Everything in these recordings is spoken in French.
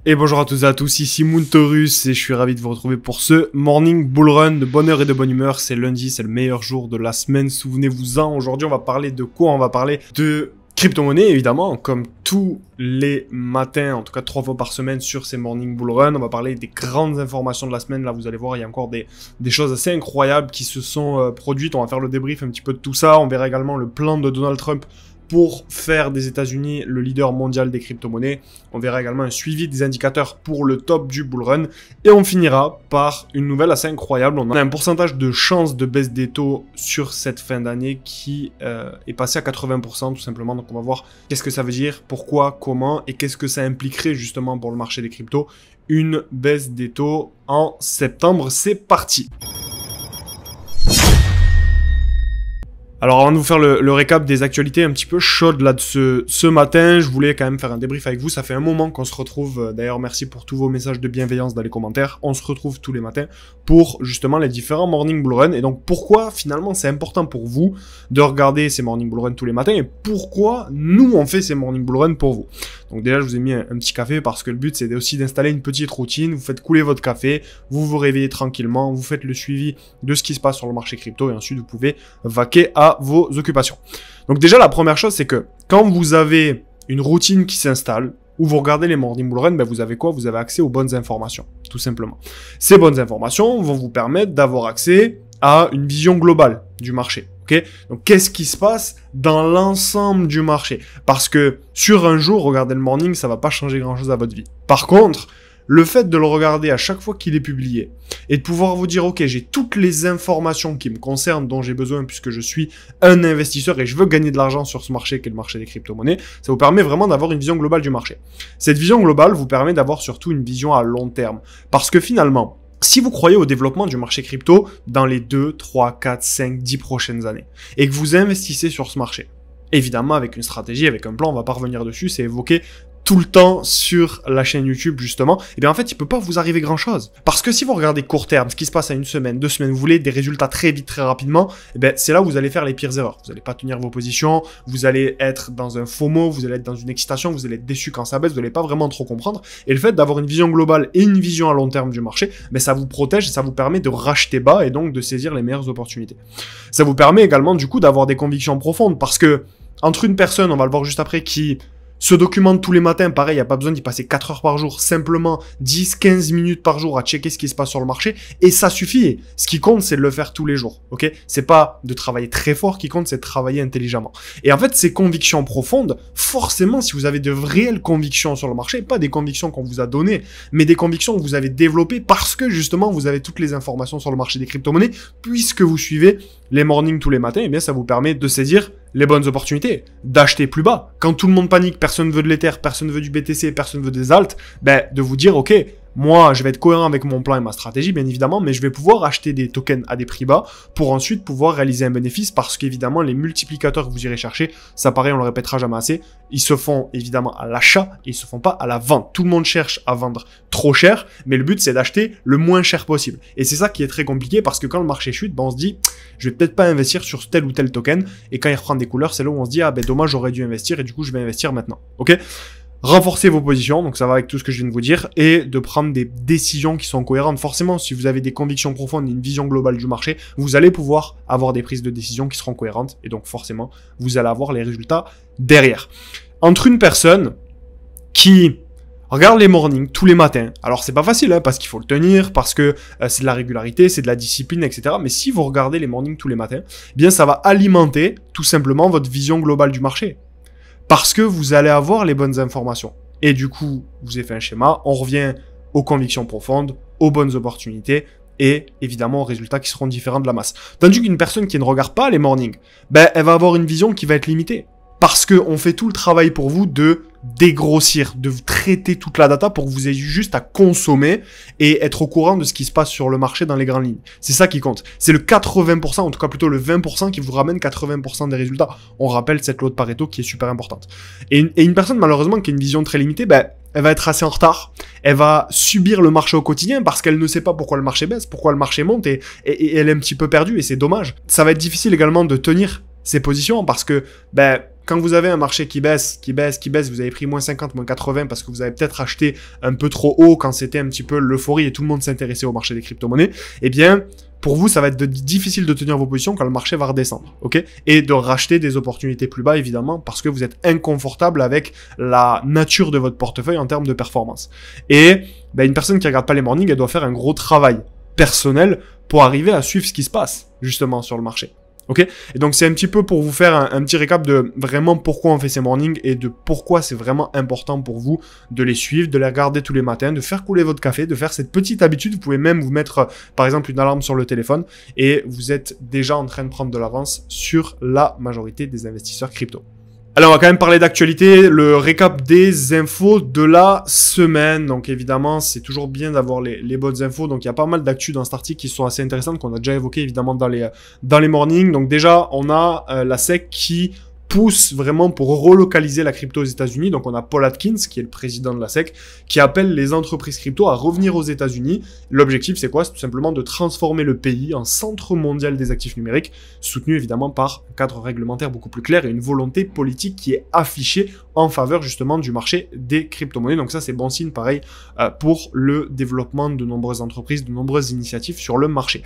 Et bonjour à tous et à tous, ici Moontorus et je suis ravi de vous retrouver pour ce Morning Bull Run de bonne heure et de bonne humeur. C'est lundi, c'est le meilleur jour de la semaine, souvenez-vous-en. Aujourd'hui on va parler de quoi? On va parler de crypto-monnaie évidemment, comme tous les matins, en tout cas 3 fois par semaine sur ces Morning Bull Run. On va parler des grandes informations de la semaine. Là vous allez voir, il y a encore des choses assez incroyables qui se sont produites. On va faire le débrief un petit peu de tout ça. On verra également le plan de Donald Trump pour faire des États-Unis le leader mondial des crypto-monnaies. On verra également un suivi des indicateurs pour le top du bull run. Et on finira par une nouvelle assez incroyable. On a un pourcentage de chance de baisse des taux sur cette fin d'année qui est passé à 80% tout simplement. Donc on va voir qu'est-ce que ça veut dire, pourquoi, comment et qu'est-ce que ça impliquerait justement pour le marché des cryptos. Une baisse des taux en septembre. C'est parti! Alors avant de vous faire le récap des actualités un petit peu chaudes là de ce matin, je voulais quand même faire un débrief avec vous. Ça fait un moment qu'on se retrouve, d'ailleurs merci pour tous vos messages de bienveillance dans les commentaires. On se retrouve tous les matins pour justement les différents Morning Bull Run. Et donc pourquoi finalement c'est important pour vous de regarder ces Morning Bull Run tous les matins et pourquoi nous on fait ces Morning Bull Run pour vous. Donc déjà je vous ai mis un petit café parce que le but c'est aussi d'installer une petite routine. Vous faites couler votre café, vous vous réveillez tranquillement, vous faites le suivi de ce qui se passe sur le marché crypto et ensuite vous pouvez vaquer à vos occupations. Donc déjà la première chose c'est que quand vous avez une routine qui s'installe ou vous regardez les Morning Bull Run, ben vous avez quoi? Vous avez accès aux bonnes informations, tout simplement. Ces bonnes informations vont vous permettre d'avoir accès à une vision globale du marché. Okay, donc qu'est-ce qui se passe dans l'ensemble du marché? Parce que sur un jour, regarder le morning, ça va pas changer grand-chose à votre vie. Par contre, le fait de le regarder à chaque fois qu'il est publié et de pouvoir vous dire, ok, j'ai toutes les informations qui me concernent, dont j'ai besoin puisque je suis un investisseur et je veux gagner de l'argent sur ce marché qui est le marché des crypto-monnaies, ça vous permet vraiment d'avoir une vision globale du marché. Cette vision globale vous permet d'avoir surtout une vision à long terme. Parce que finalement, si vous croyez au développement du marché crypto dans les 2, 3, 4, 5, 10 prochaines années et que vous investissez sur ce marché, évidemment avec une stratégie, avec un plan, on va pas revenir dessus, c'est évoqué tout le temps sur la chaîne YouTube justement, et bien en fait il peut pas vous arriver grand chose. Parce que si vous regardez court terme, ce qui se passe à une semaine, 2 semaines, vous voulez des résultats très vite, très rapidement, et bien c'est là où vous allez faire les pires erreurs. Vous allez pas tenir vos positions, vous allez être dans un FOMO, vous allez être dans une excitation, vous allez être déçu quand ça baisse, vous allez pas vraiment trop comprendre. Et le fait d'avoir une vision globale et une vision à long terme du marché, ben ça vous protège et ça vous permet de racheter bas et donc de saisir les meilleures opportunités. Ça vous permet également du coup d'avoir des convictions profondes parce que entre une personne, on va le voir juste après, qui se documente tous les matins, pareil, il n'y a pas besoin d'y passer 4 heures par jour, simplement 10-15 minutes par jour à checker ce qui se passe sur le marché, et ça suffit. Ce qui compte, c'est de le faire tous les jours, ok? C'est pas de travailler très fort qui compte, c'est de travailler intelligemment. Et en fait, ces convictions profondes, forcément, si vous avez de réelles convictions sur le marché, pas des convictions qu'on vous a données, mais des convictions que vous avez développées parce que, justement, vous avez toutes les informations sur le marché des crypto-monnaies, puisque vous suivez les mornings tous les matins, et bien ça vous permet de saisir les bonnes opportunités, d'acheter plus bas. Quand tout le monde panique, personne veut de l'Ether, personne veut du BTC, personne veut des alts, ben de vous dire, ok, moi, je vais être cohérent avec mon plan et ma stratégie, bien évidemment, mais je vais pouvoir acheter des tokens à des prix bas pour ensuite pouvoir réaliser un bénéfice parce qu'évidemment, les multiplicateurs que vous irez chercher, ça pareil, on le répétera jamais assez, ils se font évidemment à l'achat et ils se font pas à la vente. Tout le monde cherche à vendre trop cher, mais le but, c'est d'acheter le moins cher possible. Et c'est ça qui est très compliqué parce que quand le marché chute, ben, on se dit, je vais peut-être pas investir sur tel ou tel token et quand il reprend des couleurs, c'est là où on se dit, ah ben dommage, j'aurais dû investir et du coup, je vais investir maintenant. Ok? Renforcer vos positions, donc ça va avec tout ce que je viens de vous dire, et de prendre des décisions qui sont cohérentes. Forcément, si vous avez des convictions profondes et une vision globale du marché, vous allez pouvoir avoir des prises de décision qui seront cohérentes, et donc forcément, vous allez avoir les résultats derrière. Entre une personne qui regarde les mornings tous les matins, alors c'est pas facile, hein, parce qu'il faut le tenir, parce que c'est de la régularité, c'est de la discipline, etc. Mais si vous regardez les mornings tous les matins, eh bien ça va alimenter tout simplement votre vision globale du marché. Parce que vous allez avoir les bonnes informations. Et du coup, vous avez fait un schéma, on revient aux convictions profondes, aux bonnes opportunités, et évidemment aux résultats qui seront différents de la masse. Tandis qu'une personne qui ne regarde pas les mornings, ben, elle va avoir une vision qui va être limitée. Parce qu'on fait tout le travail pour vous de dégrossir, de traiter toute la data pour que vous ayez juste à consommer et être au courant de ce qui se passe sur le marché dans les grandes lignes. C'est ça qui compte. C'est le 80%, en tout cas plutôt le 20% qui vous ramène 80% des résultats. On rappelle cette loi de Pareto qui est super importante. Et une personne malheureusement qui a une vision très limitée, ben, elle va être assez en retard. Elle va subir le marché au quotidien parce qu'elle ne sait pas pourquoi le marché baisse, pourquoi le marché monte et elle est un petit peu perdue et c'est dommage. Ça va être difficile également de tenir ses positions parce que, ben, quand vous avez un marché qui baisse, vous avez pris moins 50, moins 80 parce que vous avez peut-être acheté un peu trop haut quand c'était un petit peu l'euphorie et tout le monde s'intéressait au marché des crypto-monnaies, eh bien, pour vous, ça va être difficile de tenir vos positions quand le marché va redescendre, ok? Et de racheter des opportunités plus bas, évidemment, parce que vous êtes inconfortable avec la nature de votre portefeuille en termes de performance. Et ben, une personne qui regarde pas les mornings, elle doit faire un gros travail personnel pour arriver à suivre ce qui se passe, justement, sur le marché. Ok? Et donc, c'est un petit peu pour vous faire un petit récap de vraiment pourquoi on fait ces mornings et de pourquoi c'est vraiment important pour vous de les suivre, de les regarder tous les matins, de faire couler votre café, de faire cette petite habitude. Vous pouvez même vous mettre, par exemple, une alarme sur le téléphone et vous êtes déjà en train de prendre de l'avance sur la majorité des investisseurs crypto. Alors, on va quand même parler d'actualité, le récap des infos de la semaine. Donc, évidemment, c'est toujours bien d'avoir les bonnes infos. Donc, il y a pas mal d'actu dans cet article qui sont assez intéressantes, qu'on a déjà évoqué, évidemment, dans les mornings. Donc, déjà, on a la SEC qui pousse vraiment pour relocaliser la crypto aux États-Unis. Donc, on a Paul Atkins, qui est le président de la SEC, qui appelle les entreprises crypto à revenir aux États-Unis. L'objectif, c'est quoi? C'est tout simplement de transformer le pays en centre mondial des actifs numériques, soutenu évidemment par un cadre réglementaire beaucoup plus clair et une volonté politique qui est affichée en faveur justement du marché des crypto-monnaies. Donc ça, c'est bon signe, pareil, pour le développement de nombreuses entreprises, de nombreuses initiatives sur le marché.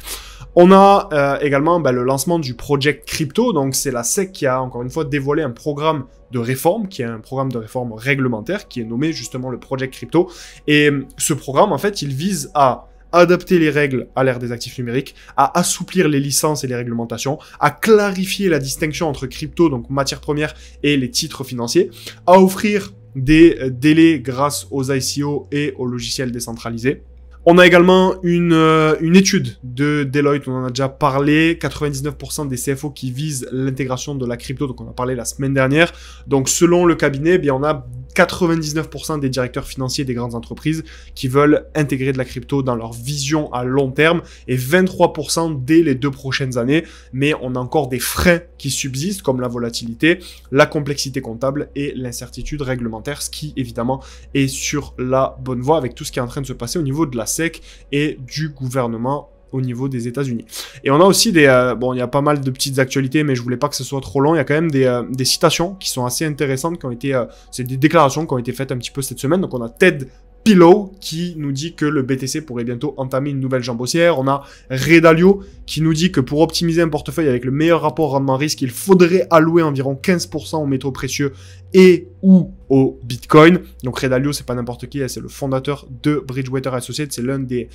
On a également le lancement du Project Crypto. Donc, c'est la SEC qui a, encore une fois, dévoilé un programme de réforme, qui est un programme de réforme réglementaire, qui est nommé justement le Project Crypto. Et ce programme, en fait, il vise à adapter les règles à l'ère des actifs numériques, à assouplir les licences et les réglementations, à clarifier la distinction entre crypto, donc matières premières, et les titres financiers, à offrir des délais grâce aux ICO et aux logiciels décentralisés. On a également une étude de Deloitte, on en a déjà parlé, 99% des CFO qui visent l'intégration de la crypto, donc on en a parlé la semaine dernière. Donc selon le cabinet, eh bien on a 99% des directeurs financiers des grandes entreprises qui veulent intégrer de la crypto dans leur vision à long terme et 23% dès les 2 prochaines années. Mais on a encore des freins qui subsistent comme la volatilité, la complexité comptable et l'incertitude réglementaire, ce qui évidemment est sur la bonne voie avec tout ce qui est en train de se passer au niveau de la SEC et du gouvernement au niveau des États-Unis. Et on a aussi il y a pas mal de petites actualités, mais je voulais pas que ce soit trop long. Il y a quand même des citations qui sont assez intéressantes, qui ont été, c'est des déclarations qui ont été faites un petit peu cette semaine. Donc on a Ted Pillow qui nous dit que le BTC pourrait bientôt entamer une nouvelle jambe haussière. On a Ray Dalio qui nous dit que pour optimiser un portefeuille avec le meilleur rapport rendement-risque, il faudrait allouer environ 15% aux métaux précieux et ou au Bitcoin. Donc Ray Dalio, c'est pas n'importe qui, c'est le fondateur de Bridgewater Associates, c'est l'un des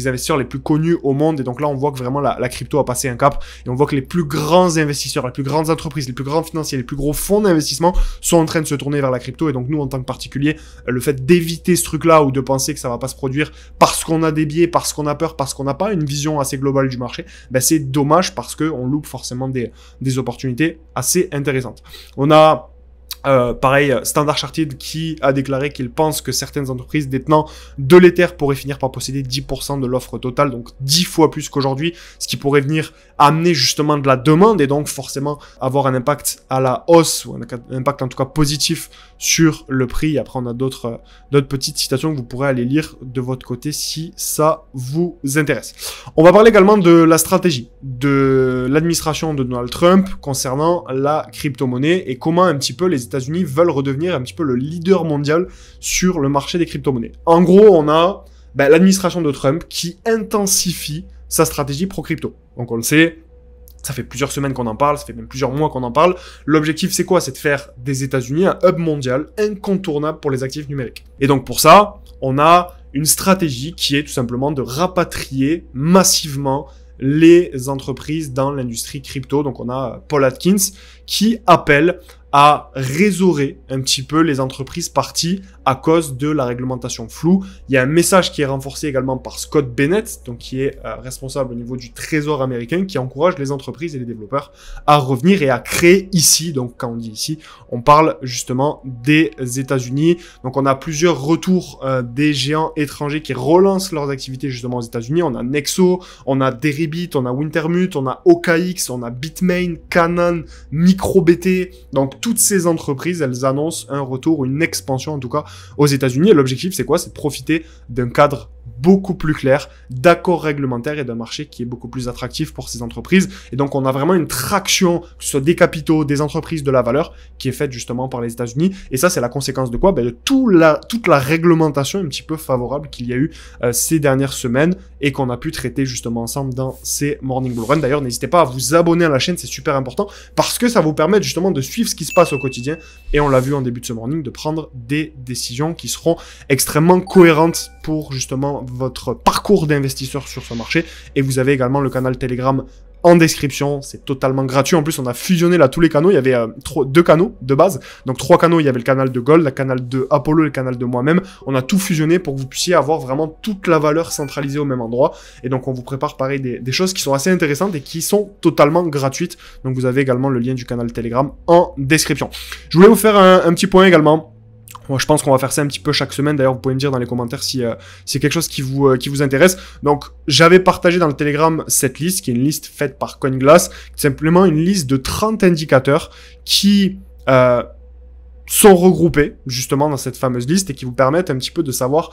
investisseurs les plus connus au monde. Et donc là, on voit que vraiment la crypto a passé un cap et on voit que les plus grands investisseurs, les plus grandes entreprises, les plus grands financiers, les plus gros fonds d'investissement sont en train de se tourner vers la crypto. Et donc nous, en tant que particulier, le fait d'éviter ce truc-là ou de penser que ça va pas se produire parce qu'on a des biais, parce qu'on a peur, parce qu'on n'a pas une vision assez globale du marché, c'est dommage parce qu'on loupe forcément des opportunités assez intéressantes. On a pareil, Standard Chartered qui a déclaré qu'il pense que certaines entreprises détenant de l'Ether pourraient finir par posséder 10% de l'offre totale, donc 10 fois plus qu'aujourd'hui, ce qui pourrait venir amener justement de la demande et donc forcément avoir un impact à la hausse ou un impact en tout cas positif sur le prix. Après, on a d'autres petites citations que vous pourrez aller lire de votre côté si ça vous intéresse. On va parler également de la stratégie de l'administration de Donald Trump concernant la crypto-monnaie et comment un petit peu les États-Unis veulent redevenir un petit peu le leader mondial sur le marché des crypto-monnaies. En gros, on a l'administration de Trump qui intensifie sa stratégie pro-crypto. Donc on le sait, ça fait plusieurs semaines qu'on en parle, ça fait même plusieurs mois qu'on en parle. L'objectif, c'est quoi? C'est de faire des États-Unis un hub mondial incontournable pour les actifs numériques. Et donc pour ça, on a une stratégie qui est tout simplement de rapatrier massivement les entreprises dans l'industrie crypto. Donc on a Paul Atkins qui appelle à résorer un petit peu les entreprises parties à cause de la réglementation floue. Il y a un message qui est renforcé également par Scott Bennett, donc qui est responsable au niveau du Trésor américain, qui encourage les entreprises et les développeurs à revenir et à créer ici. Donc quand on dit ici, on parle justement des États-Unis. Donc on a plusieurs retours des géants étrangers qui relancent leurs activités justement aux États-Unis. On a Nexo, on a Deribit, on a Wintermute, on a OKX, on a Bitmain, Canaan, MicroBT. Donc toutes ces entreprises, elles annoncent un retour, une expansion en tout cas aux États-Unis. Et l'objectif, c'est quoi? C'est de profiter d'un cadre beaucoup plus clair, d'accords réglementaires et d'un marché qui est beaucoup plus attractif pour ces entreprises. Et donc, on a vraiment une traction, que ce soit des capitaux, des entreprises, de la valeur, qui est faite justement par les États-Unis. Et ça, c'est la conséquence de quoi? De toute la réglementation un petit peu favorable qu'il y a eu ces dernières semaines et qu'on a pu traiter justement ensemble dans ces Morning Bull Run. D'ailleurs, n'hésitez pas à vous abonner à la chaîne, c'est super important parce que ça vous permet justement de suivre ce qui se passe au quotidien. Et on l'a vu en début de ce morning, de prendre des décisions qui seront extrêmement cohérentes pour justement votre parcours d'investisseur sur ce marché. Et vous avez également le canal Telegram en description, c'est totalement gratuit. En plus, on a fusionné là tous les canaux. Il y avait 2 canaux de base. Donc 3 canaux, il y avait le canal de Gold, le canal de Apollo et le canal de moi-même. On a tout fusionné pour que vous puissiez avoir vraiment toute la valeur centralisée au même endroit. Et donc, on vous prépare pareil des choses qui sont assez intéressantes et qui sont totalement gratuites. Donc, vous avez également le lien du canal Telegram en description. Je voulais vous faire un petit point également. Moi, je pense qu'on va faire ça un petit peu chaque semaine. D'ailleurs, vous pouvez me dire dans les commentaires si c'est quelque chose qui vous intéresse. Donc, j'avais partagé dans le Telegram cette liste, qui est une liste faite par CoinGlass, simplement une liste de 30 indicateurs qui sont regroupés justement dans cette fameuse liste et qui vous permettent un petit peu de savoir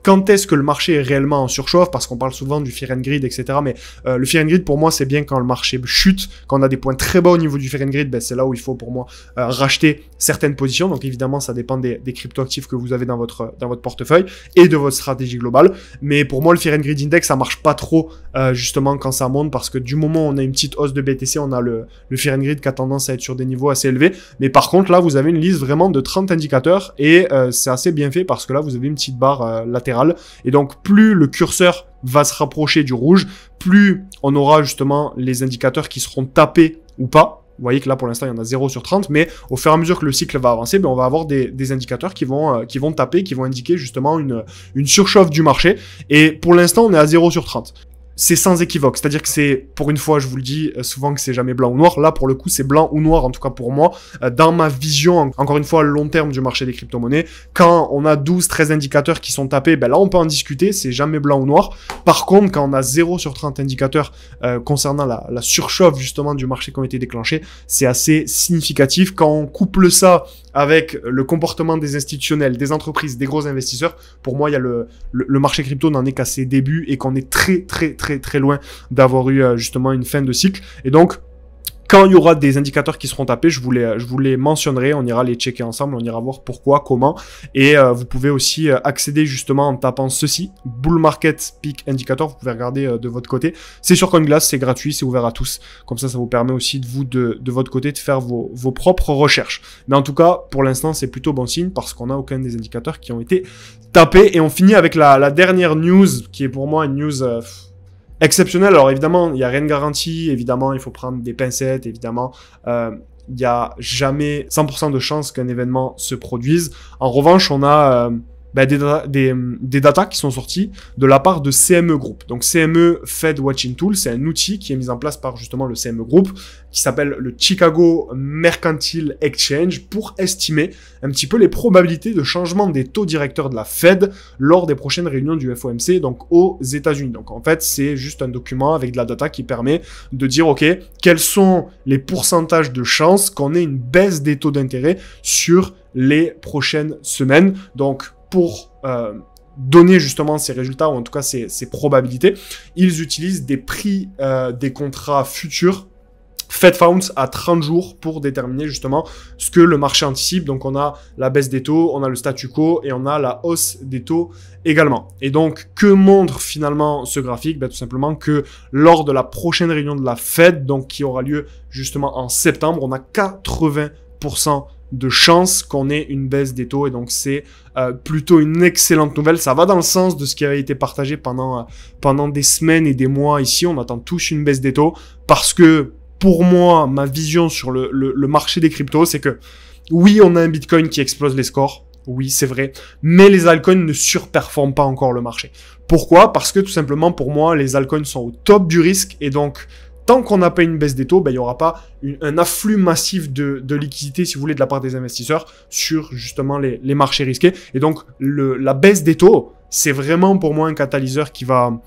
quand est-ce que le marché est réellement en surchauffe, parce qu'on parle souvent du fear and greed, etc. Mais le fear and greed, pour moi, c'est bien quand le marché chute, quand on a des points très bas au niveau du fear and greed, c'est là où il faut pour moi racheter certaines positions. Donc évidemment, ça dépend des cryptoactifs que vous avez dans votre portefeuille et de votre stratégie globale. Mais pour moi, le fear and greed index, ça marche pas trop justement quand ça monte, parce que du moment où on a une petite hausse de BTC, on a le fear and greed qui a tendance à être sur des niveaux assez élevés. Mais par contre, là, vous avez une liste vraiment de 30 indicateurs et c'est assez bien fait parce que là, vous avez une petite barre latérale. Et donc, plus le curseur va se rapprocher du rouge, plus on aura justement les indicateurs qui seront tapés ou pas. Vous voyez que là, pour l'instant, il y en a 0 sur 30, mais au fur et à mesure que le cycle va avancer, on va avoir des indicateurs qui vont taper, qui vont indiquer justement une surchauffe du marché. Et pour l'instant, on est à 0 sur 30. C'est sans équivoque, c'est-à-dire que c'est, pour une fois, je vous le dis souvent que c'est jamais blanc ou noir. Là, pour le coup, c'est blanc ou noir, en tout cas pour moi. Dans ma vision, encore une fois, long terme du marché des crypto-monnaies, quand on a 12-13 indicateurs qui sont tapés, là, on peut en discuter, c'est jamais blanc ou noir. Par contre, quand on a 0 sur 30 indicateurs concernant la surchauffe, justement, du marché qui ont été déclenchés, c'est assez significatif. Quand on couple ça avec le comportement des institutionnels, des entreprises, des gros investisseurs, pour moi, il y a le marché crypto n'en est qu'à ses débuts et qu'on est très loin d'avoir eu justement une fin de cycle. Et donc, quand il y aura des indicateurs qui seront tapés, je vous les mentionnerai, on ira les checker ensemble, on ira voir pourquoi, comment, et vous pouvez aussi accéder justement en tapant ceci, Bull Market Peak Indicator, vous pouvez regarder de votre côté, c'est sur CoinGlass, c'est gratuit, c'est ouvert à tous, comme ça vous permet aussi de votre côté de faire vos propres recherches. Mais en tout cas, pour l'instant, c'est plutôt bon signe parce qu'on n'a aucun des indicateurs qui ont été tapés, et on finit avec la dernière news, qui est pour moi une news exceptionnel. Alors évidemment, il n'y a rien de garanti, évidemment, il faut prendre des pincettes, évidemment, il n'y a jamais 100% de chances qu'un événement se produise. En revanche, on a des datas qui sont sorties de la part de CME Group. Donc CME Fed Watching Tool, c'est un outil qui est mis en place par justement le CME Group, qui s'appelle le Chicago Mercantile Exchange, pour estimer un petit peu les probabilités de changement des taux directeurs de la Fed lors des prochaines réunions du FOMC, donc aux États-Unis. Donc en fait, c'est juste un document avec de la data qui permet de dire, ok, quels sont les pourcentages de chances qu'on ait une baisse des taux d'intérêt sur les prochaines semaines. Donc pour donner justement ces résultats, ou en tout cas ces probabilités, ils utilisent des prix des contrats futurs Fed Funds à 30 jours pour déterminer justement ce que le marché anticipe. Donc on a la baisse des taux, on a le statu quo et on a la hausse des taux également. Et donc que montre finalement ce graphique? Tout simplement que lors de la prochaine réunion de la Fed, donc qui aura lieu justement en septembre, on a 80% de chance qu'on ait une baisse des taux, et donc c'est plutôt une excellente nouvelle. Ça va dans le sens de ce qui avait été partagé pendant des semaines et des mois ici. On attend tous une baisse des taux parce que pour moi, ma vision sur le marché des cryptos, c'est que oui, on a un Bitcoin qui explose les scores. Oui, c'est vrai. Mais les altcoins ne surperforment pas encore le marché. Pourquoi? Parce que tout simplement, pour moi, les altcoins sont au top du risque, et donc tant qu'on n'a pas une baisse des taux, il n'y aura pas un afflux massif de liquidités, si vous voulez, de la part des investisseurs sur justement les marchés risqués. Et donc, la baisse des taux, c'est vraiment pour moi un catalyseur qui va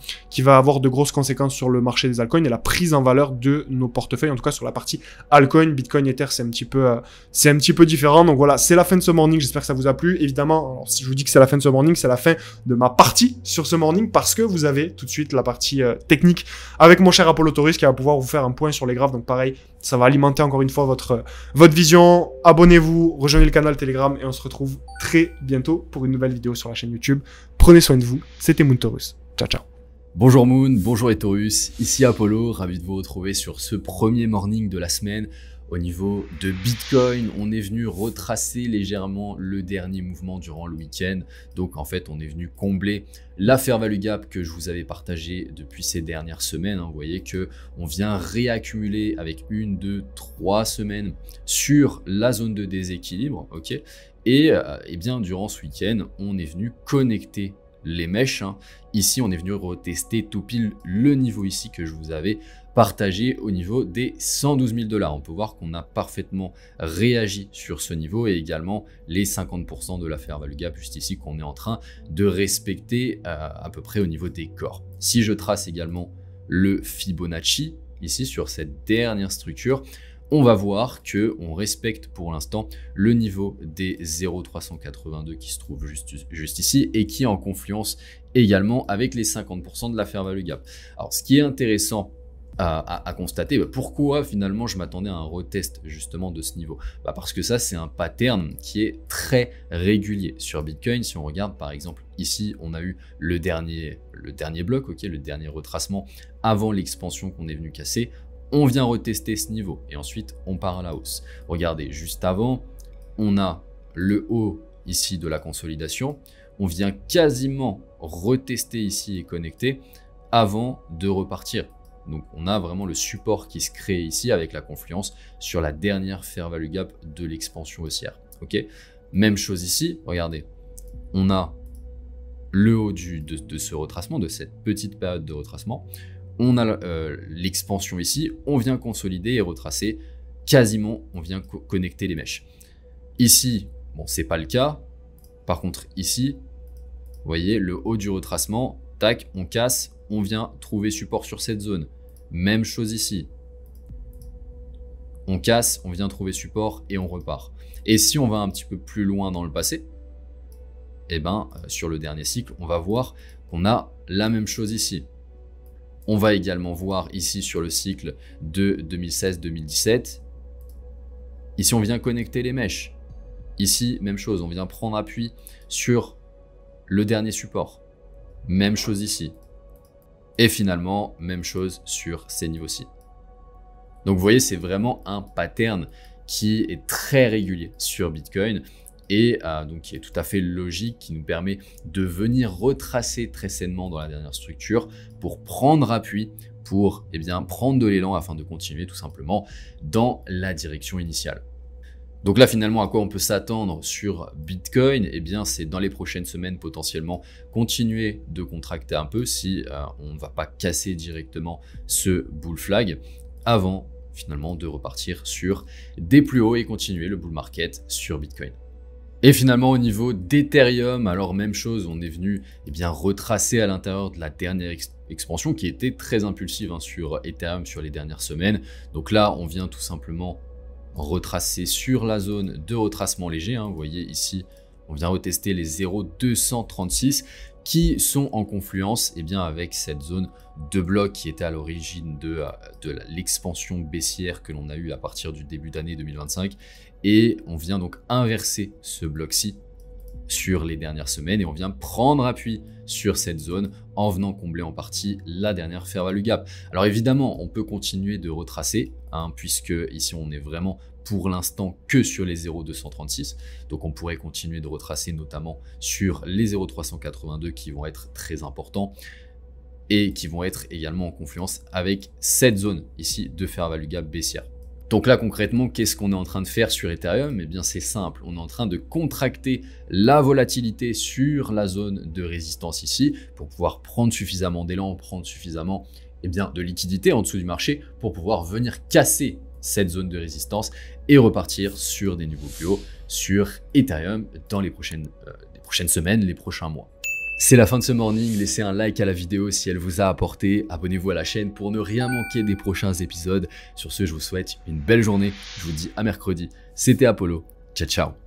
avoir de grosses conséquences sur le marché des altcoins et la prise en valeur de nos portefeuilles, en tout cas sur la partie altcoin. Bitcoin, Ether, c'est un petit peu différent. Donc voilà, c'est la fin de ce morning, j'espère que ça vous a plu. Évidemment, alors, si je vous dis que c'est la fin de ce morning, c'est la fin de ma partie sur ce morning parce que vous avez tout de suite la partie technique avec mon cher Apollo Taurus qui va pouvoir vous faire un point sur les graphes. Donc pareil, ça va alimenter encore une fois votre vision. Abonnez-vous, rejoignez le canal Telegram et on se retrouve très bientôt pour une nouvelle vidéo sur la chaîne YouTube. Prenez soin de vous, c'était Moon Taurus. Ciao, ciao. Bonjour Moon, bonjour les Taurus, ici Apollo, ravi de vous retrouver sur ce premier morning de la semaine. Au niveau de Bitcoin, on est venu retracer légèrement le dernier mouvement durant le week-end. Donc en fait, on est venu combler la fair value gap que je vous avais partagée depuis ces dernières semaines. Vous voyez que on vient réaccumuler avec 1, 2, 3 semaines sur la zone de déséquilibre. Ok. Et bien durant ce week-end, on est venu connecter les mèches. Ici, on est venu retester tout pile le niveau ici que je vous avais partagé au niveau des 112 000 $. On peut voir qu'on a parfaitement réagi sur ce niveau et également les 50% de la fair value gap juste ici qu'on est en train de respecter à peu près au niveau des corps. Si je trace également le Fibonacci ici sur cette dernière structure, on va voir que on respecte pour l'instant le niveau des 0,382 qui se trouve juste ici et qui est en confluence également avec les 50% de la fair value gap. Alors ce qui est intéressant à constater, pourquoi finalement je m'attendais à un retest justement de ce niveau, parce que ça c'est un pattern qui est très régulier sur Bitcoin. Si on regarde par exemple ici, on a eu le dernier bloc, ok, le dernier retracement avant l'expansion qu'on est venu casser. On vient retester ce niveau et ensuite on part à la hausse. Regardez, juste avant, on a le haut ici de la consolidation. On vient quasiment retester ici et connecter avant de repartir. Donc on a vraiment le support qui se crée ici avec la confluence sur la dernière fair value gap de l'expansion haussière. Ok, même chose ici, regardez, on a le haut de ce retracement, de cette petite période de retracement. On a l'expansion ici, on vient consolider et retracer, quasiment on vient connecter les mèches. Ici, bon c'est pas le cas, par contre ici, vous voyez le haut du retracement, tac, on casse, on vient trouver support sur cette zone. Même chose ici, on casse, on vient trouver support et on repart. Et si on va un petit peu plus loin dans le passé, eh ben, sur le dernier cycle, on va voir qu'on a la même chose ici. On va également voir ici sur le cycle de 2016-2017. Ici, on vient connecter les mèches. Ici, même chose, on vient prendre appui sur le dernier support. Même chose ici. Et finalement, même chose sur ces niveaux-ci. Donc vous voyez, c'est vraiment un pattern qui est très régulier sur Bitcoin et donc qui est tout à fait logique, qui nous permet de venir retracer très sainement dans la dernière structure pour prendre appui, pour prendre de l'élan afin de continuer tout simplement dans la direction initiale. Donc là finalement à quoi on peut s'attendre sur Bitcoin, eh bien c'est dans les prochaines semaines potentiellement continuer de contracter un peu si on ne va pas casser directement ce bull flag avant finalement de repartir sur des plus hauts et continuer le bull market sur Bitcoin. Et finalement au niveau d'Ethereum, alors même chose, on est venu retracer à l'intérieur de la dernière expansion qui était très impulsive sur Ethereum sur les dernières semaines. Donc là on vient tout simplement retracer sur la zone de retracement léger. Vous voyez ici, on vient retester les 0,236 qui sont en confluence avec cette zone de bloc qui était à l'origine de l'expansion baissière que l'on a eu à partir du début d'année 2025. Et on vient donc inverser ce bloc-ci sur les dernières semaines et on vient prendre appui sur cette zone en venant combler en partie la dernière fair value gap. Alors évidemment, on peut continuer de retracer puisque ici on est vraiment pour l'instant que sur les 0,236. Donc on pourrait continuer de retracer notamment sur les 0,382 qui vont être très importants et qui vont être également en confluence avec cette zone ici de fair value gap baissière. Donc là concrètement, qu'est-ce qu'on est en train de faire sur Ethereum? Eh bien c'est simple, on est en train de contracter la volatilité sur la zone de résistance ici pour pouvoir prendre suffisamment d'élan, prendre suffisamment de liquidité en dessous du marché pour pouvoir venir casser cette zone de résistance et repartir sur des niveaux plus hauts sur Ethereum dans les prochaines semaines, les prochains mois. C'est la fin de ce morning, laissez un like à la vidéo si elle vous a apporté, abonnez-vous à la chaîne pour ne rien manquer des prochains épisodes. Sur ce, je vous souhaite une belle journée, je vous dis à mercredi, c'était Apollo, ciao ciao.